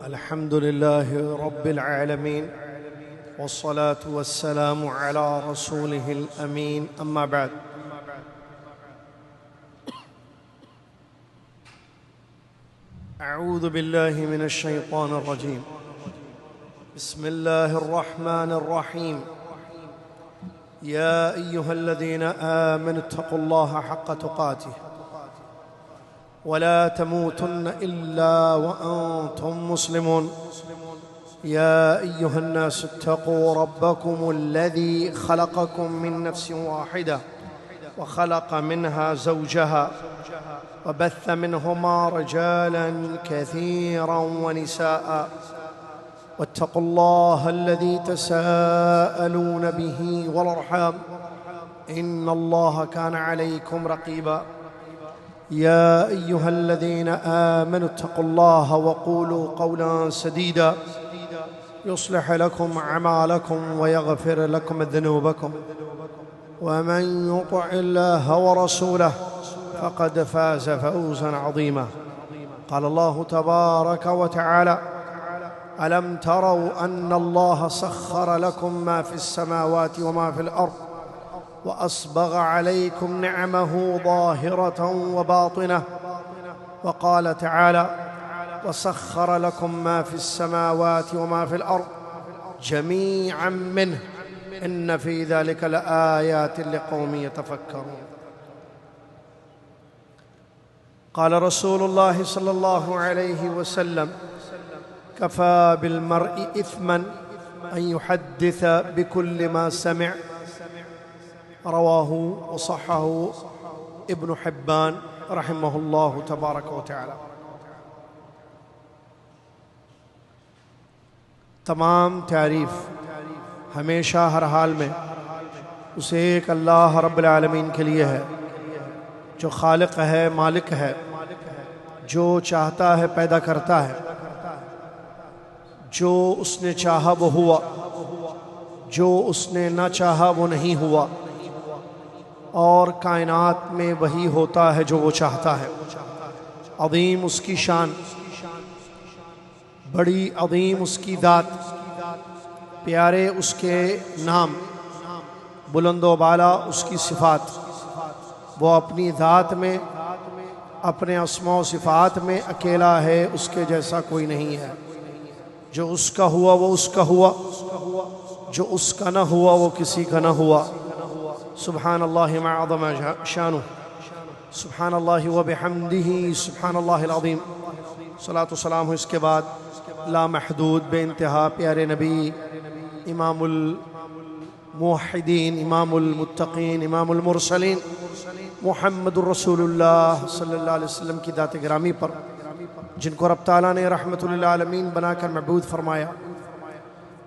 الحمد لله رب العالمين والصلاة والسلام على رسوله الأمين أما بعد أعوذ بالله من الشيطان الرجيم بسم الله الرحمن الرحيم يا أيها الذين آمنوا اتقوا الله حق تقاته ولا تموتن إلا وأنتم مسلمون يا أيها الناس اتقوا ربكم الذي خلقكم من نفس واحدة وخلق منها زوجها وبث منهما رجالا كثيرا ونساء واتقوا الله الذي تساءلون به والأرحام إن الله كان عليكم رقيبا يا أيها الذين آمنوا اتقوا الله وقولوا قولا سديدا يصلح لكم أعمالكم ويغفر لكم ذنوبكم ومن يطع الله ورسوله فقد فاز فوزا عظيما قال الله تبارك وتعالى ألم تروا أن الله سخر لكم ما في السماوات وما في الأرض وأسبغ عليكم نعمه ظاهرة وباطنة وقال تعالى وسخر لكم ما في السماوات وما في الأرض جميعا منه إن في ذلك لآيات لقوم يتفكرون قال رسول الله صلى الله عليه وسلم كفى بالمرء إثما أن يحدث بكل ما سمع رواه وصححه ابن حبان رحمه الله تبارک و تعالی۔ تمام تعریف ہمیشہ ہر حال میں اس ایک اللہ رب العالمین کے لیے ہے جو خالق ہے، مالک ہے، جو چاہتا ہے پیدا کرتا ہے، جو اس نے چاہا وہ ہوا، جو اس نے نہ چاہا وہ نہیں ہوا، اور کائنات میں وہی ہوتا ہے جو وہ چاہتا ہے۔ عظیم اس کی شان، بڑی عظیم اس کی ذات، پیارے اس کے نام، بلند و بالا اس کی صفات۔ وہ اپنی ذات میں، اپنے اسماء و صفات میں اکیلا ہے، اس کے جیسا کوئی نہیں ہے۔ جو اس کا ہوا وہ اس کا ہوا، جو اس کا نہ ہوا وہ کسی کا نہ ہوا۔ سبحان اللہ ما عظم شانہ، سبحان اللہ و بحمدہ، سبحان اللہ العظیم۔ صلاۃ و سلام اس کے بعد لامحدود بے انتہا پیارے نبی، امام الموحدین، امام المتقین، امام المرسلین، محمد الرسول اللہ صلی اللہ علیہ وسلم کی ذات گرامی پر، جن کو رب تعالیٰ نے رحمت للعالمین بنا کر معبود فرمایا،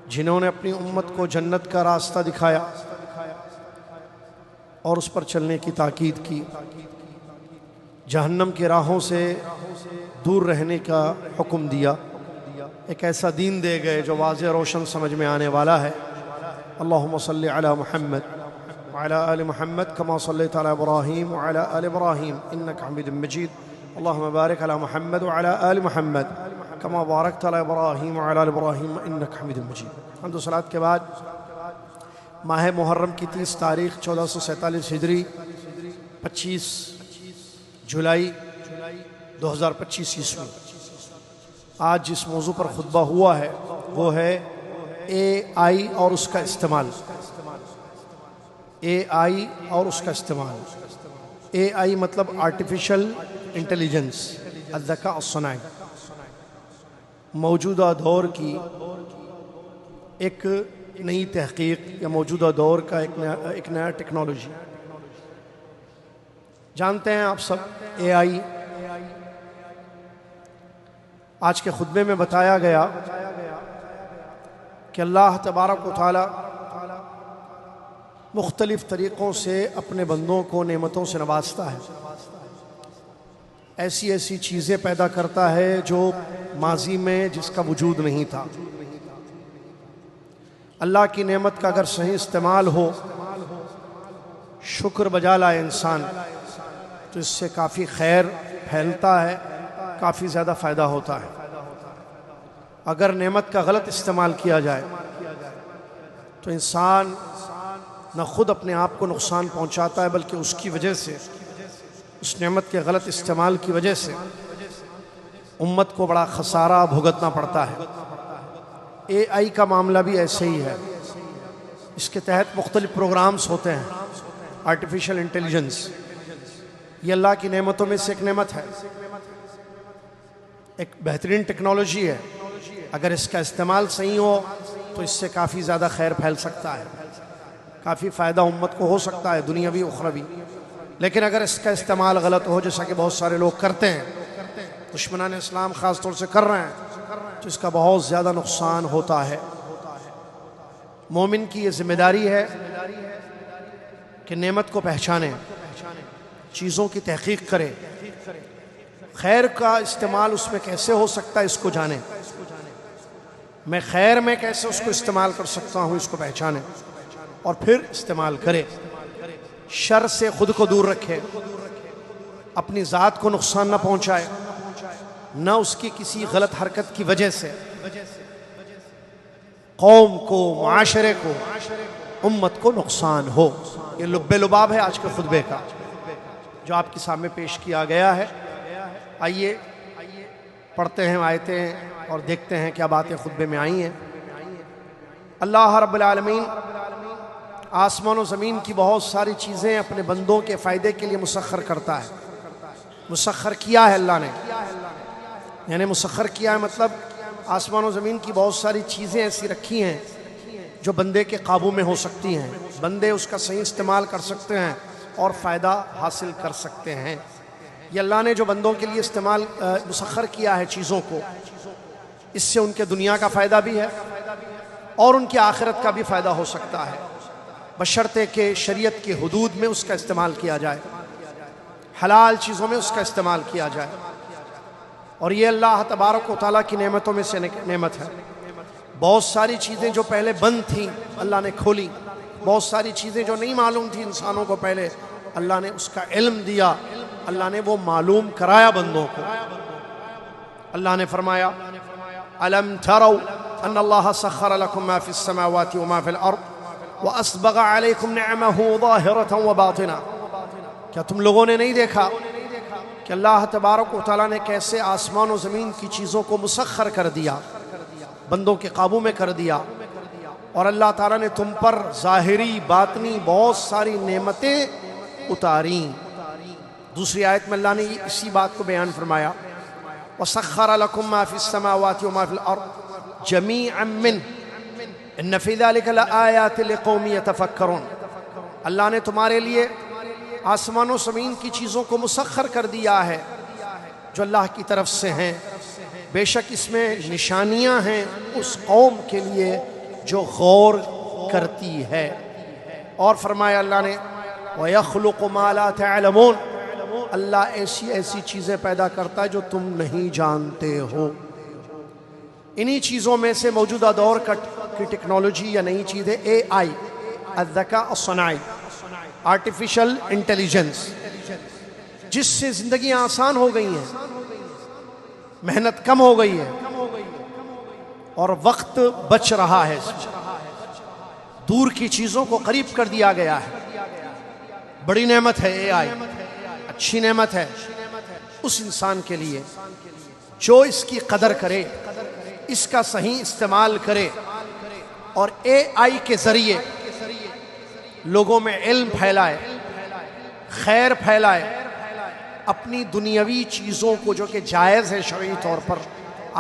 جنہوں نے اپنی امت کو جنت کا راستہ دکھایا اور اس پر چلنے کی تاکید کی، جہنم کی راہوں سے دور رہنے کا حکم دیا، ایک ایسا دین دے گئے جو واضح روشن سمجھ میں آنے والا ہے۔ اللہم صلی علی محمد وعلی آل محمد کما صلیت علی ابراہیم وعلی آل ابراہیم انک حمید مجید، اللہم بارک علی محمد وعلی آل محمد کما بارکت علی ابراہیم وعلی آل ابراہیم انک حمید مجید۔ حمد و صلاۃ کے بعد ماہ محرم کی 30 تاریخ 1447 ہجری، 25 جولائی 2025 عیسوی، آج جس موضوع پر خطبہ ہوا ہے وہ ہے اے آئی اور اس کا استعمال۔ اے آئی اور اس کا استعمال۔ اے آئی مطلب آرٹیفیشل انٹیلیجنس، الذکاء الصناعی، موجودہ دور کی ایک نئی تحقیق یا موجودہ دور کا ایک نیا ٹیکنالوجی۔ جانتے ہیں آپ سب اے آئی، آج کے خطبے میں بتایا گیا کہ اللہ تبارک و تعالی مختلف طریقوں سے اپنے بندوں کو نعمتوں سے نوازتا ہے، ایسی ایسی چیزیں پیدا کرتا ہے جو ماضی میں جس کا وجود نہیں تھا۔ اللہ کی نعمت کا اگر صحیح استعمال ہو، شکر بجا لائے انسان، تو اس سے کافی خیر پھیلتا ہے، کافی زیادہ فائدہ ہوتا ہے۔ اگر نعمت کا غلط استعمال کیا جائے تو انسان نہ خود اپنے آپ کو نقصان پہنچاتا ہے بلکہ اس کی وجہ سے، اس نعمت کے غلط استعمال کی وجہ سے امت کو بڑا خسارہ بھگتنا پڑتا ہے۔ اے آئی کا معاملہ بھی ایسے ہی ہے۔ اس کے تحت مختلف پروگرامز ہوتے ہیں۔ آرٹیفیشل انٹیلیجنس یہ اللہ کی نعمتوں میں سے ایک نعمت ہے، ایک بہترین ٹیکنالوجی ہے۔ اگر اس کا استعمال صحیح ہو تو اس سے کافی زیادہ خیر پھیل سکتا ہے، کافی فائدہ امت کو ہو سکتا ہے دنیاوی اخروی۔ لیکن اگر اس کا استعمال غلط ہو، جیسا کہ بہت سارے لوگ کرتے ہیں، دشمنان اسلام خاص طور سے کر رہے ہیں، تو اس کا بہت زیادہ نقصان ہوتا ہے۔ مومن کی یہ ذمہ داری ہے کہ نعمت کو پہچانے، چیزوں کی تحقیق کرے، خیر کا استعمال اس میں کیسے ہو سکتا ہے اس کو جانے، میں خیر میں کیسے اس کو استعمال کر سکتا ہوں اس کو پہچانے اور پھر استعمال کرے۔ شر سے خود کو دور رکھے، اپنی ذات کو نقصان نہ پہنچائے، نہ اس کی کسی غلط حرکت کی وجہ سے قوم کو، معاشرے کو، امت کو نقصان ہو۔ یہ لب لباب ہے آج کے خطبے کا جو آپ کے سامنے پیش کیا گیا ہے۔ آئیے پڑھتے ہیں آیتیں اور دیکھتے ہیں کیا باتیں خطبے میں آئی ہیں۔ اللہ رب العالمین آسمان و زمین کی بہت ساری چیزیں اپنے بندوں کے فائدے کے لیے مسخر کرتا ہے۔ مسخر کیا ہے اللہ نے، یعنی مسخر کیا ہے مطلب آسمان و زمین کی بہت ساری چیزیں ایسی رکھی ہیں جو بندے کے قابو میں ہو سکتی ہیں، بندے اس کا صحیح استعمال کر سکتے ہیں اور فائدہ حاصل کر سکتے ہیں۔ یہ اللہ نے جو بندوں کے لیے استعمال مسخر کیا ہے چیزوں کو، اس سے ان کے دنیا کا فائدہ بھی ہے اور ان کی آخرت کا بھی فائدہ ہو سکتا ہے، بشرطے کہ شریعت کی حدود میں اس کا استعمال کیا جائے، حلال چیزوں میں اس کا استعمال کیا جائے۔ اور یہ اللہ تبارک و تعالیٰ کی نعمتوں میں سے نعمت ہے۔ بہت ساری چیزیں جو پہلے بند تھیں اللہ نے کھولی، بہت ساری چیزیں جو نہیں معلوم تھیں انسانوں کو پہلے اللہ نے اس کا علم دیا، اللہ نے وہ معلوم کرایا بندوں کو۔ اللہ نے فرمایا أَلَمْ تَرَوْا أَنَّ اللَّهَ سَخَّرَ لَكُم مَا فِي السَّمَاوَاتِ وَمَا فِي الْأَرْضِ وَأَسْبَغَ عَلَيْكُمْ نِعْمَهُ ظَاهِرَةً وَبَاطِنَةً۔ کیا تم لوگوں نے نہیں دیکھا کہ اللہ تبارک و تعالیٰ نے کیسے آسمان و زمین کی چیزوں کو مسخر کر دیا، بندوں کے قابو میں کر دیا، اور اللہ تعالیٰ نے تم پر ظاہری باطنی بہت ساری نعمتیں اتاریں۔ دوسری آیت میں اللہ نے اسی بات کو بیان فرمایا وَسَخَّرَ لَكُم مَا فِي السَّمَاوَاتِ وَمَا فِي الْأَرْضِ جَمِيعًا مِّنْهُ إِنَّ فِي ذَلِكَ لَآيَاتٍ لِقَوْمٍ يَتَفَكَّرُونَ۔ اللہ نے تمہارے لیے آسمان و زمین کی چیزوں کو مسخر کر دیا ہے جو اللہ کی طرف سے ہیں، بے شک اس میں نشانیاں ہیں اس قوم کے لیے جو غور کرتی ہے۔ اور فرمایا اللہ نے وَيَخْلُقُ مَا لَا تَعْلَمُونَ، اللہ ایسی ایسی چیزیں پیدا کرتا ہے جو تم نہیں جانتے ہو۔ انہی چیزوں میں سے موجودہ دور کی ٹیکنالوجی یا نئی چیز ہے اے آئی، الذکاء الصناعی، آرٹیفیشل انٹیلیجنس، جس سے زندگیاں آسان ہو گئی ہیں، محنت کم ہو گئی ہے اور وقت بچ رہا ہے، دور کی چیزوں کو قریب کر دیا گیا ہے۔ بڑی نعمت ہے اے آئی، اچھی نعمت ہے اس انسان کے لیے جو اس کی قدر کرے، اس کا صحیح استعمال کرے اور اے آئی کے ذریعے لوگوں میں علم پھیلائے، خیر پھیلائے، اپنی دنیاوی چیزوں کو جو کہ جائز ہے شرعی طور پر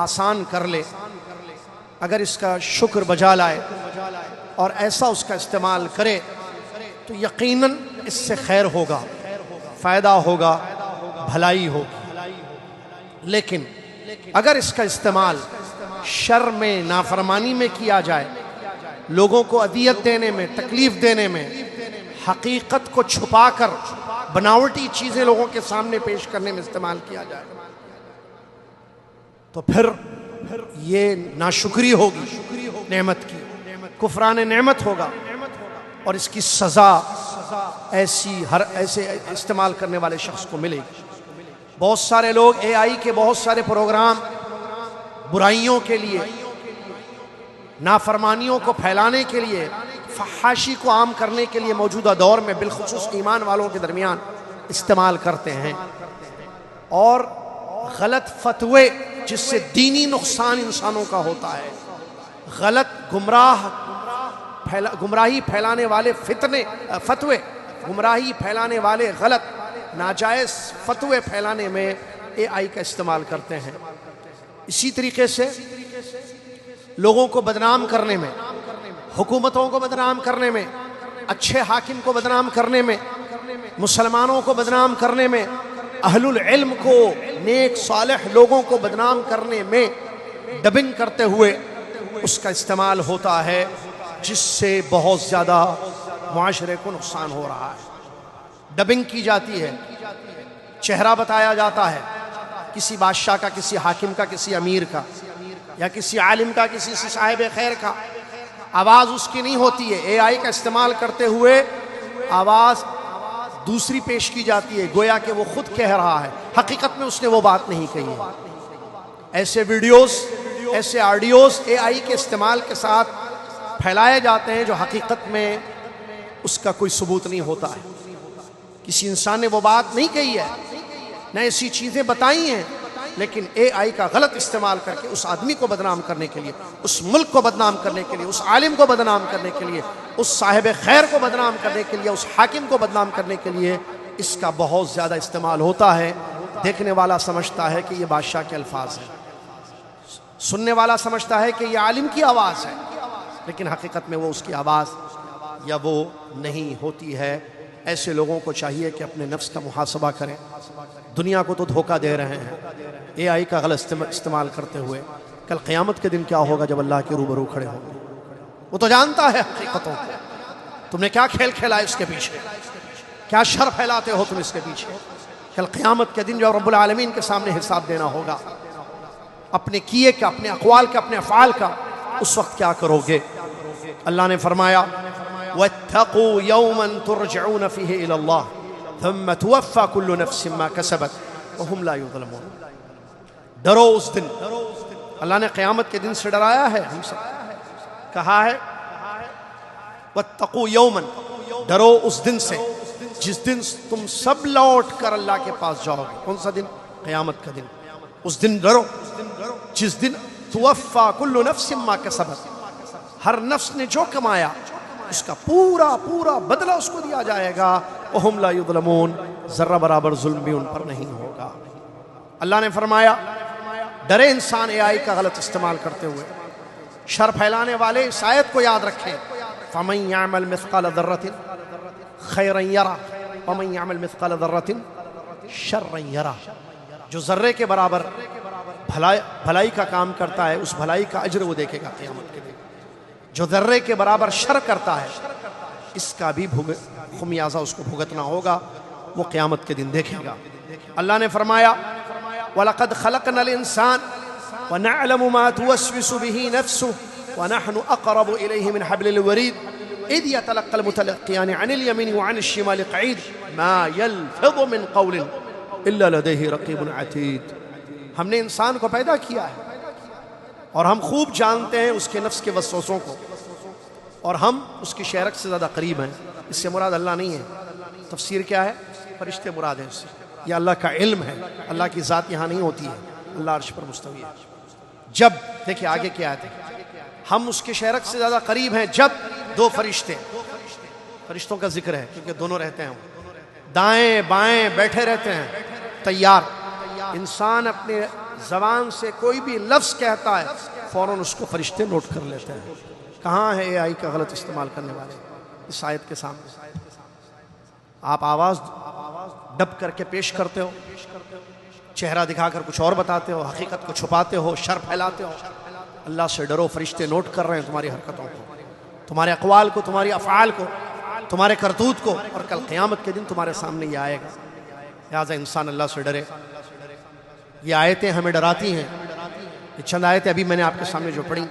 آسان کر لے۔ اگر اس کا شکر بجا لائے اور ایسا اس کا استعمال کرے تو یقیناً اس سے خیر ہوگا، فائدہ ہوگا، بھلائی ہوگی۔ لیکن اگر اس کا استعمال شر میں، نافرمانی میں کیا جائے، لوگوں کو اذیت دینے میں، تکلیف دینے میں، حقیقت کو چھپا کر بناوٹی چیزیں لوگوں کے سامنے پیش کرنے میں استعمال کیا جائے تو پھر یہ ناشکری ہوگی نعمت کی، کفران نعمت ہوگا اور اس کی سزا ایسے استعمال کرنے والے شخص کو ملے گی۔ بہت سارے لوگ اے آئی کے بہت سارے پروگرام برائیوں کے لیے، نافرمانیوں کو پھیلانے کے لیے، فحاشی کو عام کرنے کے لیے موجودہ دور میں بالخصوص ایمان والوں کے درمیان استعمال کرتے ہیں، اور غلط فتوے جس سے دینی نقصان انسانوں کا ہوتا ہے، غلط گمراہی پھیلانے والے فتوے، گمراہی پھیلانے والے غلط ناجائز فتوے پھیلانے میں اے آئی کا استعمال کرتے ہیں۔ اسی طریقے سے لوگوں کو بدنام کرنے میں، حکومتوں کو بدنام کرنے میں، اچھے حاکم کو بدنام کرنے میں، مسلمانوں کو بدنام کرنے میں، اہل العلم کو، نیک صالح لوگوں کو بدنام کرنے میں ڈبنگ کرتے ہوئے اس کا استعمال ہوتا ہے، جس سے بہت زیادہ معاشرے کو نقصان ہو رہا ہے۔ ڈبنگ کی جاتی ہے، چہرہ بتایا جاتا ہے کسی بادشاہ کا، کسی حاکم کا، کسی امیر کا، یا کسی عالم کا، کسی صاحب خیر کا، آواز اس کی نہیں ہوتی ہے، اے آئی کا استعمال کرتے ہوئے آواز دوسری پیش کی جاتی ہے، گویا کہ وہ خود کہہ رہا ہے، حقیقت میں اس نے وہ بات نہیں کہی ہے۔ ایسے ویڈیوز، ایسے آڈیوز اے آئی کے استعمال کے ساتھ پھیلائے جاتے ہیں جو حقیقت میں اس کا کوئی ثبوت نہیں ہوتا ہے، کسی انسان نے وہ بات نہیں کہی ہے، نہ ایسی چیزیں بتائی ہیں، لیکن اے آئی کا غلط استعمال کر کے اس آدمی کو بدنام کرنے کے لیے، اس ملک کو بدنام کرنے کے لیے، اس عالم کو بدنام کرنے کے لیے، اس صاحب خیر کو بدنام کرنے کے لیے، اس حاکم کو بدنام کرنے کے لیے اس کا بہت زیادہ استعمال ہوتا ہے۔ دیکھنے والا سمجھتا ہے کہ یہ بادشاہ کے الفاظ ہیں، سننے والا سمجھتا ہے کہ یہ عالم کی آواز ہے، لیکن حقیقت میں وہ اس کی آواز یا وہ نہیں ہوتی ہے۔ ایسے لوگوں کو چاہیے کہ اپنے نفس کا محاسبہ کریں، دنیا کو تو دھوکہ دے رہے ہیں اے آئی کا غلط استعمال کرتے ہوئے، کل قیامت کے دن کیا ہوگا جب اللہ کے روبرو کھڑے ہوں گے؟ وہ تو جانتا ہے حقیقتوں کو، تم نے کیا کھیل کھیلا اس کے پیچھے، کیا شر پھیلاتے ہو تم اس کے پیچھے۔ کل قیامت کے دن جب رب العالمین کے سامنے حساب دینا ہوگا اپنے کیے کا، اپنے اقوال کا، اپنے افعال کا، اس وقت کیا کرو گے؟ اللہ نے فرمایا وَاتَّقُوا يَوْمًا تُرْجَعُونَ فِيهِ إِلَى اللَّهِ ثُمَّ تُوَفَّى كُلُّ نَفْسٍ مَا كَسَبَتْ وَهُمْ لَا يُظْلَمُونَ۔ ڈرو اس دن، اللہ نے قیامت کے دن سے ڈرایا ہے، ہم سب کہا ہے وَاتَّقُوا يَوْمًا، ڈرو اس دن سے جس دن تم سب لوٹ کر اللہ کے پاس جاؤ گے۔ کون سا دن؟ قیامت کا دن۔ اس دن ڈرو جس دن توفا کل نفس ما کسبت، ہر نفس نے جو کمایا اس کا پورا پورا بدلہ اس کو دیا جائے گا، وہم لا یظلمون، ذرہ برابر ظلم بھی ان پر نہیں ہوگا۔ اللہ نے فرمایا ڈرے انسان اے آئی کا غلط استعمال کرتے ہوئے۔ شر پھیلانے والے اس آیت کو یاد رکھیں، فَمَن يَعْمَلْ مِثْقَالَ ذَرَّةٍ خَيْرًا يَرَهُ وَمَن يَعْمَلْ مِثْقَالَ ذَرَّةٍ شَرًّا يَرَهُ، جو ذرے کے برابر بھلائی کا کام کرتا ہے اس بھلائی کا اجر وہ دیکھے گا قیامت کے دن، جو ذرے کے برابر شر کرتا ہے اس کا بھی خمیازہ اس کو بھگتنا ہوگا، وہ قیامت کے دن دیکھے گا۔ اللہ نے فرمایا وَلَقَدْ خَلَقْنَا الْإِنسَانَ وَنَعْلَمُ مَا تُوَسْوِسُ بِهِ نَفْسُهُ وَنَحْنُ أَقْرَبُ إِلَيْهِ مِنْ حَبْلِ الْوَرِيدِ إِذْ يَتَلَقَّى الْمُتَلَقِّيَانِ عَنِ الْيَمِينِ وَعَنِ الشِّمَالِ قَعِيدٌ مَا يَلْفِظُ مِنْ قَوْلٍ إِلَّا لَدَيْهِ رَقِيبٌ عَتِيدٌ۔ ہم نے انسان کو پیدا کیا ہے اور ہم خوب جانتے ہیں اس کے نفس کے وسوسوں کو، اور ہم اس کی شہرت سے زیادہ قریب ہیں۔ اس سے مراد اللہ نہیں ہے، تفسیر کیا ہے؟ فرشتے مراد ہیں اس سے، یہ اللہ کا علم ہے، اللہ کی ذات یہاں نہیں ہوتی ہے، اللہ عرش پر مستوی ہے۔ جب دیکھیں آگے کیا ہے، ہم اس کے شہرت سے زیادہ قریب ہیں جب دو فرشتوں کا ذکر ہے کیونکہ دونوں رہتے ہیں، دائیں بائیں بیٹھے رہتے ہیں تیار۔ انسان اپنے زبان سے کوئی بھی لفظ کہتا ہے فوراً اس کو فرشتے نوٹ کر لیتے ہیں۔ کہاں ہے اے آئی کا غلط استعمال کرنے والے؟ اس آیت کے سامنے آپ آواز ڈب کر کے پیش کرتے ہو، چہرہ دکھا کر کچھ اور بتاتے ہو، حقیقت کو چھپاتے ہو، شر پھیلاتے ہو۔ اللہ سے ڈرو، فرشتے نوٹ کر رہے ہیں تمہاری حرکتوں کو، تمہارے اقوال کو، تمہاری افعال کو، تمہارے کرتوت کو، اور کل قیامت کے دن تمہارے سامنے یہ آئے گا۔ لہٰذا انسان اللہ سے ڈرے۔ یہ آیتیں ہمیں ڈراتی ہیں، یہ چند آیتیں ابھی میں نے آپ کے سامنے جو پڑھی،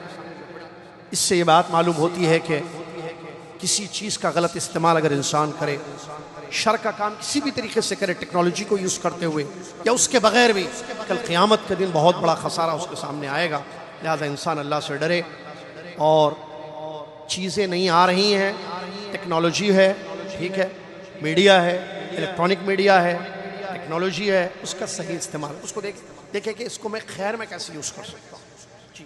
اس سے یہ بات معلوم ہوتی ہے کہ کسی چیز کا غلط استعمال اگر انسان کرے، شر کا کام کسی بھی طریقے سے کرے ٹیکنالوجی کو یوز کرتے ہوئے یا اس کے بغیر بھی، کل قیامت کے دن بہت بڑا خسارہ اس کے سامنے آئے گا۔ لہذا انسان اللہ سے ڈرے، اور چیزیں نہیں آ رہی ہیں، ٹیکنالوجی ہے، ٹھیک ہے، میڈیا ہے، الیکٹرانک میڈیا ہے، ٹیکنالوجی ہے، اس کا صحیح استعمال، اس کو دیکھیں کہ اس کو میں خیر میں کیسے یوز کر سکتا ہوں۔ جی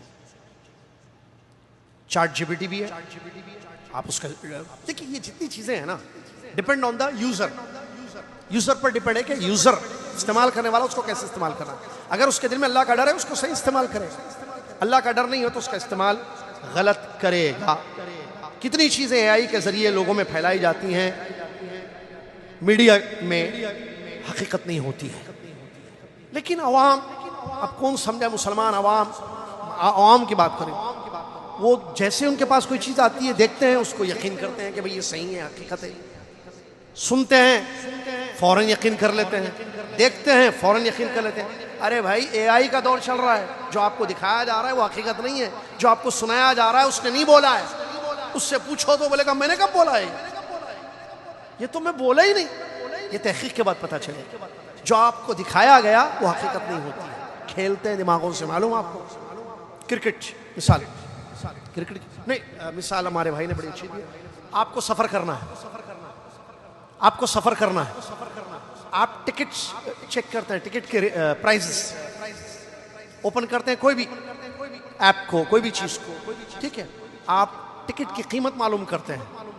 چیٹ جی پی ٹی بھی ہے، آپ اس کا دیکھیں، یہ جتنی چیزیں ہیں نا، depend on the user per depend ہے کہ یوزر استعمال کرنے والا اس کو کیسے استعمال کرنا ہے۔ اگر اس کے دل میں اللہ کا ڈر ہے، اس کو صحیح استعمال کرے، اللہ کا ڈر نہیں ہو تو اس کا استعمال غلط کرے گا۔ کتنی چیزیں اے آئی کے ذریعے لوگوں میں پھیلائی جاتی ہیں، میڈیا میں حقیقت نہیں ہوتی ہے، لیکن عوام، اب کون سمجھا، مسلمان عوام کی بات کریں، وہ جیسے ان کے پاس کوئی چیز آتی ہے دیکھتے ہیں، اس کو یقین کرتے ہیں کہ بھئی یہ صحیح ہے، حقیقت ہے، سنتے ہیں فوراً یقین کر لیتے ہیں، دیکھتے ہیں فوراً یقین کر لیتے ہیں۔ ارے بھائی، اے آئی کا دور چل رہا ہے، جو آپ کو دکھایا جا رہا ہے وہ حقیقت نہیں ہے، جو آپ کو سنایا جا رہا ہے اس نے نہیں بولا ہے، اس سے پوچھو تو بولے گا میں نے کب بولا ہے، یہ تو میں بولا ہی نہیں، یہ تحقیق کے بعد پتہ چلے، جو آپ کو دکھایا گیا وہ حقیقت نہیں ہوتی ہے، کھیلتے ہیں دماغوں سے، معلوم آپ کو۔ کرکٹ مثال، کرکٹ نہیں، مثال ہمارے بھائی نے بڑی اچھی دی، آپ کو سفر کرنا ہے، آپ کو سفر کرنا ہے، آپ ٹکٹ چیک کرتے ہیں، ٹکٹ کے پرائزز اوپن کرتے ہیں، کوئی بھی ایپ کو، کوئی بھی چیز کو، ٹھیک ہے، آپ ٹکٹ کی قیمت معلوم کرتے ہیں۔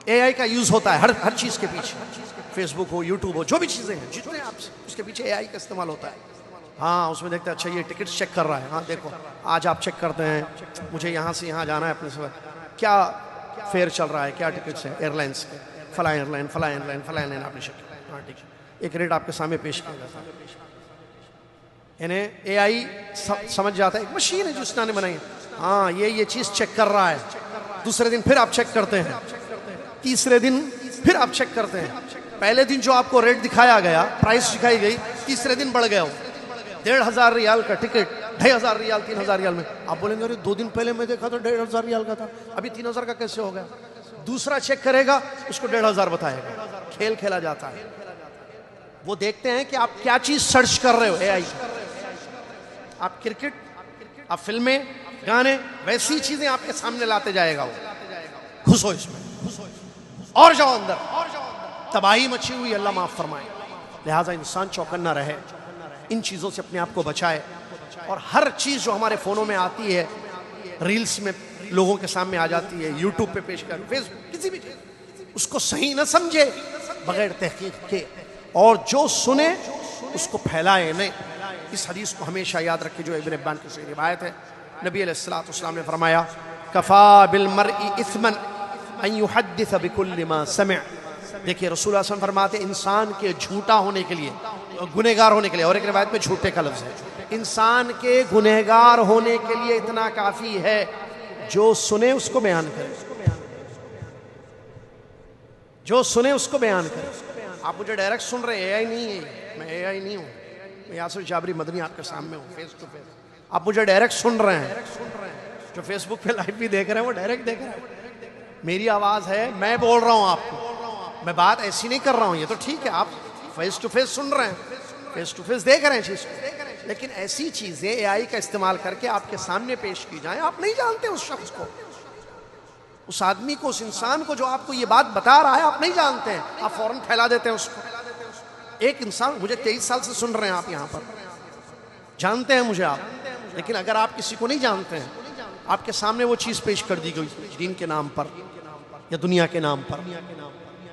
اے آئی کا یوز ہوتا ہے ہر چیز کے پیچھے، فیس بک ہو، یوٹیوب ہو، جو بھی چیزیں ہیں جتنے آپ اس کے پیچھے اے آئی کا استعمال ہوتا ہے۔ ہاں، اس میں دیکھتے ہیں اچھا یہ ٹکٹ چیک کر رہا ہے، ہاں دیکھو آج آپ چیک کرتے ہیں مجھے یہاں سے یہاں جانا ہے اپنے سفر، کیا فیئر چل رہا ہے، کیا ٹکٹس ہیں ایئر لائنس کے، فلاں ایئر لائن، فلاں ایئر لائن، فلاں ایئر لائن، آپ نے چیک کیا، ہاں ٹھیک ہے، ایک ریٹ آپ کے سامنے پیش کیا جاتا ہے۔ یعنی اے آئی سمجھ جاتا ہے، ایک مشین ہے جو اس نے بنائی ہے، ہاں یہ چیز چیک کر رہا ہے، دوسرے دن پھر آپ چیک کرتے ہیں، تیسرے دن پھر آپ چیک کرتے ہیں، پہلے دن جو آپ کو ریٹ دکھایا گیا، پرائس دکھائی گئی، تیسرے دن بڑھ گیا ہو، 1500 ریال کا ٹکٹ 2500 ریال، 3000 ریال میں، آپ بولیں گے ارے 2 دن پہلے میں دیکھا تو 1500 ریال کا تھا، ابھی 3000 کا کیسے ہو گیا؟ دوسرا چیک کرے گا، اس کو 1500 بتائے گا، کھیل کھیلا جاتا ہے۔ وہ دیکھتے ہیں کہ آپ کیا چیز سرچ کر رہے ہو، اے آئی، آپ کرکٹ، آپ فلمیں، گانے، ویسی چیزیں آپ کے سامنے لاتے جائے گا، وہ گھسو اس میں، اور جاؤ اندر، تباہی مچی ہوئی، اللہ معاف فرمائے۔ لہٰذا انسان چوکنا رہے، ان چیزوں سے اپنے آپ کو بچائے، اور ہر چیز جو ہمارے فونوں میں آتی ہے، ریلز میں لوگوں کے سامنے آ جاتی ہے، یوٹیوب پہ پیش کر، فیس بک، کسی بھی چیز، اس کو صحیح نہ سمجھے بغیر تحقیق کے، اور جو سنے اس کو پھیلائے نہیں۔ اس حدیث کو ہمیشہ یاد رکھے جو ابن حبان کی صحیح روایت ہے، نبی علیہ الصلوۃ والسلام نے فرمایا کفا بالمرء اثما ان يحدث بكل ما سمع۔ دیکھیے رسول اللہ صلی اللہ علیہ وسلم فرماتے انسان کے جھوٹا ہونے کے لیے، گنہگار ہونے کے لیے، اور ایک روایت میں جھوٹے کا لفظ ہے، انسان کے گنہگار ہونے کے لیے اتنا کافی ہے جو سنے اس کو بیان کرے، جو سنے اس کو بیان کرے۔ آپ مجھے ڈائریکٹ سن رہے ہیں، اے آئی نہیں ہے، میں اے آئی نہیں ہوں، میں یاسر جابری مدنی آپ کے سامنے ہوں، فیس ٹو فیس، آپ مجھے ڈائریکٹ سن رہے ہیں، جو فیس بک پہ لائیو بھی دیکھ رہے ہیں وہ ڈائریکٹ دیکھ رہے ہیں، میری آواز ہے، میں بول رہا ہوں آپ کو، میں بات ایسی نہیں کر رہا ہوں، یہ تو ٹھیک ہے آپ فیس ٹو فیس سن رہے ہیں، فیس ٹو فیس دیکھ رہے ہیں چیز کو، لیکن ایسی چیزیں اے آئی کا استعمال کر کے آپ کے سامنے پیش کی جائیں، آپ نہیں جانتے اس شخص کو، اس آدمی کو، اس انسان کو جو آپ کو یہ بات بتا رہا ہے آپ نہیں جانتے ہیں، آپ فوراً پھیلا دیتے ہیں اس کو۔ ایک انسان، مجھے 23 سال سے سن رہے ہیں آپ یہاں پر، جانتے ہیں مجھے آپ، لیکن اگر آپ کسی کو نہیں جانتے ہیں، آپ کے سامنے وہ چیز پیش کر دی گئی دین کے نام پر یا دنیا کے نام پر،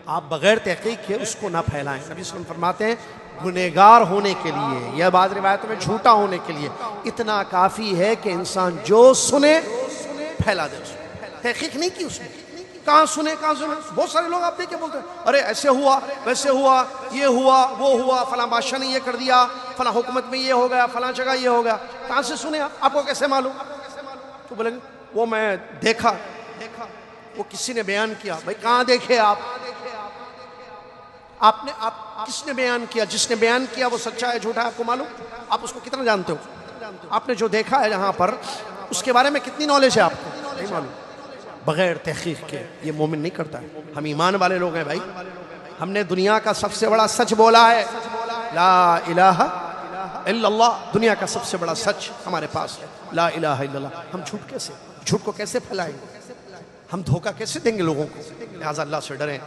آپ بغیر تحقیق کے اس کو نہ پھیلائیں۔ نبی صلی اللہ علیہ وسلم فرماتے ہیں گنہگار ہونے کے لیے یا بعض روایتوں میں جھوٹا ہونے کے لیے اتنا کافی ہے کہ انسان جو سنے پھیلا دے، اس تحقیق نہیں کی اس نے، کہاں سنے کہاں سنے۔ بہت سارے لوگ آپ دیکھ کے بولتے ہیں ارے ایسے ہوا، ویسے ہوا، یہ ہوا، وہ ہوا، فلاں بادشاہ نے یہ کر دیا، فلاں حکومت میں یہ ہو گیا، فلاں جگہ یہ ہو گیا، کہاں سے سنے آپ کو کیسے معلوم؟ تو بولیں گے وہ میں دیکھا، وہ کسی نے بیان کیا۔ بھائی کہاں دیکھے آپ نے، آپ کس نے بیان کیا؟ جس نے بیان کیا وہ سچا ہے جھوٹا ہے آپ کو معلوم؟ آپ اس کو کتنا جانتے ہو؟ آپ نے جو دیکھا ہے جہاں پر اس کے بارے میں کتنی نالج ہے آپ کو؟ نہیں معلوم۔ بغیر تحقیق کے، یہ مومن نہیں کرتا ہے۔ ہم ایمان والے لوگ ہیں بھائی، ہم نے دنیا کا سب سے بڑا سچ بولا ہے، لا الہ الا اللہ، دنیا کا سب سے بڑا سچ ہمارے پاس ہے، لا الہ الا اللہ۔ ہم جھوٹ کو کیسے پھیلائیں گے؟ ہم دھوکہ کیسے دیں گے لوگوں کو؟ لہٰذا اللہ سے ڈریں۔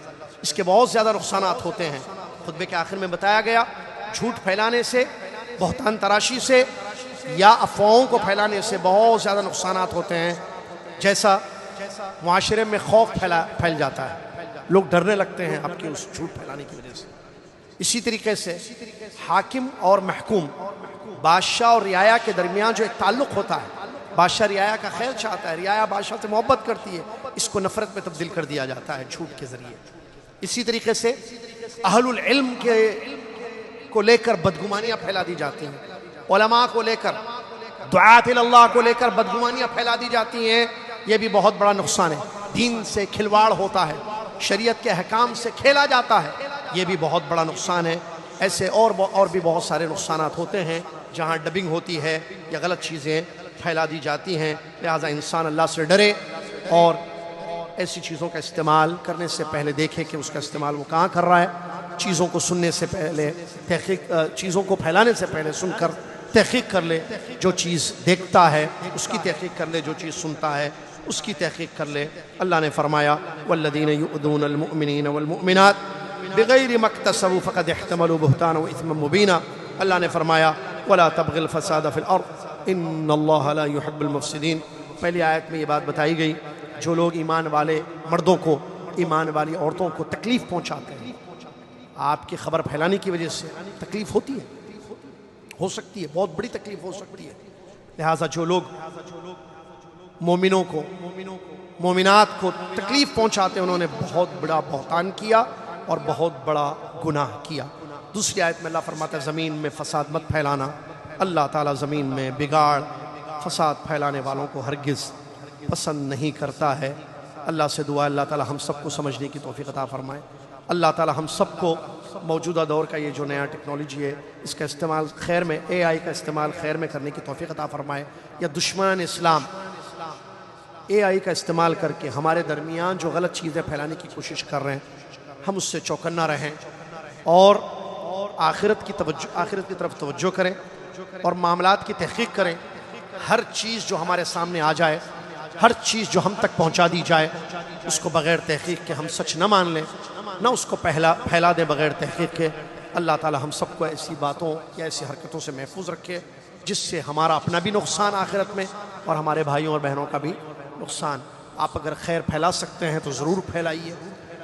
اس کے بہت زیادہ نقصانات ہوتے ہیں، خطبے کے آخر میں بتایا گیا، جھوٹ پھیلانے سے، بہتان تراشی سے یا افواہوں کو پھیلانے سے بہت زیادہ نقصانات ہوتے ہیں۔ جیسا معاشرے میں خوف پھیل جاتا ہے، لوگ ڈرنے لگتے ہیں آپ کے اس جھوٹ پھیلانے کی وجہ سے۔ اسی طریقے سے حاکم اور محکوم، بادشاہ اور رعایا کے درمیان جو ایک تعلق ہوتا ہے، بادشاہ رعایا کا خیر چاہتا ہے، رعایا بادشاہ سے محبت کرتی ہے، اس کو نفرت میں تبدیل کر دیا جاتا ہے جھوٹ کے ذریعے۔ اسی طریقے سے اہل العلم کو لے کر بدگمانیاں پھیلا دی جاتی ہیں، علماء کو لے کر، دعات اللہ کو لے کر بدگمانیاں پھیلا دی جاتی ہیں، یہ بھی بہت بڑا نقصان ہے۔ دین سے کھلواڑ ہوتا ہے، شریعت کے احکام سے کھیلا جاتا ہے، یہ بھی بہت بڑا نقصان ہے۔ ایسے اور بھی بہت سارے نقصانات ہوتے ہیں جہاں ڈبنگ ہوتی ہے یا غلط چیزیں پھیلا دی جاتی ہیں۔ لہٰذا انسان اللہ سے ڈرے اور ایسی چیزوں کا استعمال کرنے سے پہلے دیکھے کہ اس کا استعمال وہ کہاں کر رہا ہے۔ چیزوں کو سننے سے پہلے چیزوں کو پھیلانے سے پہلے سن کر تحقیق کر لے، جو چیز دیکھتا ہے اس کی تحقیق کر لے، جو چیز سنتا ہے اس کی تحقیق کر لے۔ اللہ نے فرمایا والذین یؤذون المؤمنین والمؤمنات بغیر ما اکتسبوا فقد احتملوا بہتانا واثما مبینا۔ اللہ نے فرمایا ولا تبغوا الفساد فی الارض ان اللہ لا يحب المفسدین۔ پہلی آیت میں یہ بات بتائی گئی، جو لوگ ایمان والے مردوں کو، ایمان والی عورتوں کو تکلیف پہنچاتے ہیں، آپ کی خبر پھیلانے کی وجہ سے تکلیف ہوتی ہے، ہو سکتی ہے، بہت بڑی تکلیف ہو سکتی ہے۔ لہٰذا جو لوگ مومنوں کو، مومنات کو تکلیف پہنچاتے ہیں، انہوں نے بہت بڑا بہتان کیا اور بہت بڑا گناہ کیا۔ دوسری آیت میں اللہ فرماتا ہے زمین میں فساد مت پھیلانا۔ اللہ تعالیٰ زمین میں بگاڑ، فساد پھیلانے والوں کو ہرگز پسند نہیں کرتا ہے۔ اللہ سے دعا اللہ تعالیٰ ہم سب کو سمجھنے کی توفیق عطا فرمائے۔ اللہ تعالیٰ ہم سب کو موجودہ دور کا یہ جو نیا ٹیکنالوجی ہے، اس کا استعمال خیر میں، اے آئی کا استعمال خیر میں کرنے کی توفیق عطا فرمائے، یا دشمنان اسلام اے آئی کا استعمال کر کے ہمارے درمیان جو غلط چیزیں پھیلانے کی کوشش کر رہے ہیں، ہم اس سے چوکنا رہیں اور آخرت کی طرف توجہ کریں اور معاملات کی تحقیق کریں۔ ہر چیز جو ہمارے سامنے آ جائے، ہر چیز جو ہم تک پہنچا دی جائے، اس کو بغیر تحقیق کے ہم سچ نہ مان لیں، نہ اس کو پھیلا دیں بغیر تحقیق کے۔ اللہ تعالی ہم سب کو ایسی باتوں یا ایسی حرکتوں سے محفوظ رکھے جس سے ہمارا اپنا بھی نقصان آخرت میں اور ہمارے بھائیوں اور بہنوں کا بھی نقصان۔ آپ اگر خیر پھیلا سکتے ہیں تو ضرور پھیلائیے،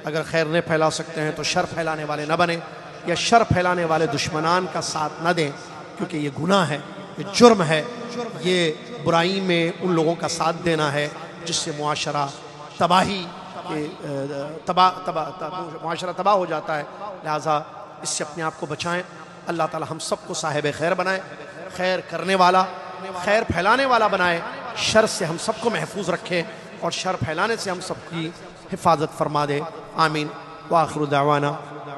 اگر خیر نہیں پھیلا سکتے ہیں تو شر پھیلانے والے نہ بنیں، یا شر پھیلانے والے دشمنان کا ساتھ نہ دیں، کیونکہ یہ گناہ ہے، یہ جرم ہے، یہ برائی میں ان لوگوں کا ساتھ دینا ہے جس سے معاشرہ معاشرہ تباہ ہو جاتا ہے۔ لہٰذا اس سے اپنے آپ کو بچائیں۔ اللہ تعالی ہم سب کو صاحب خیر بنائے، خیر کرنے والا، خیر پھیلانے والا بنائے، شر سے ہم سب کو محفوظ رکھے اور شر پھیلانے سے ہم سب کی حفاظت فرما دے۔ آمین۔ وآخر دعوانا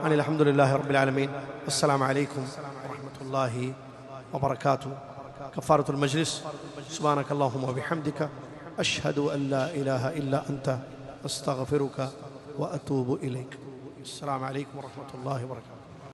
ان الحمدللہ رب العالمین۔ السلام علیکم ورحمۃ اللہ وبرکاتہ۔ کفارۃ المجلس، سبحانک اللہم وبحمدک، اشہد ان لا الہ الا انت استغفرک واتوب الیک۔ السلام علیکم ورحمۃ اللہ وبرکاتہ۔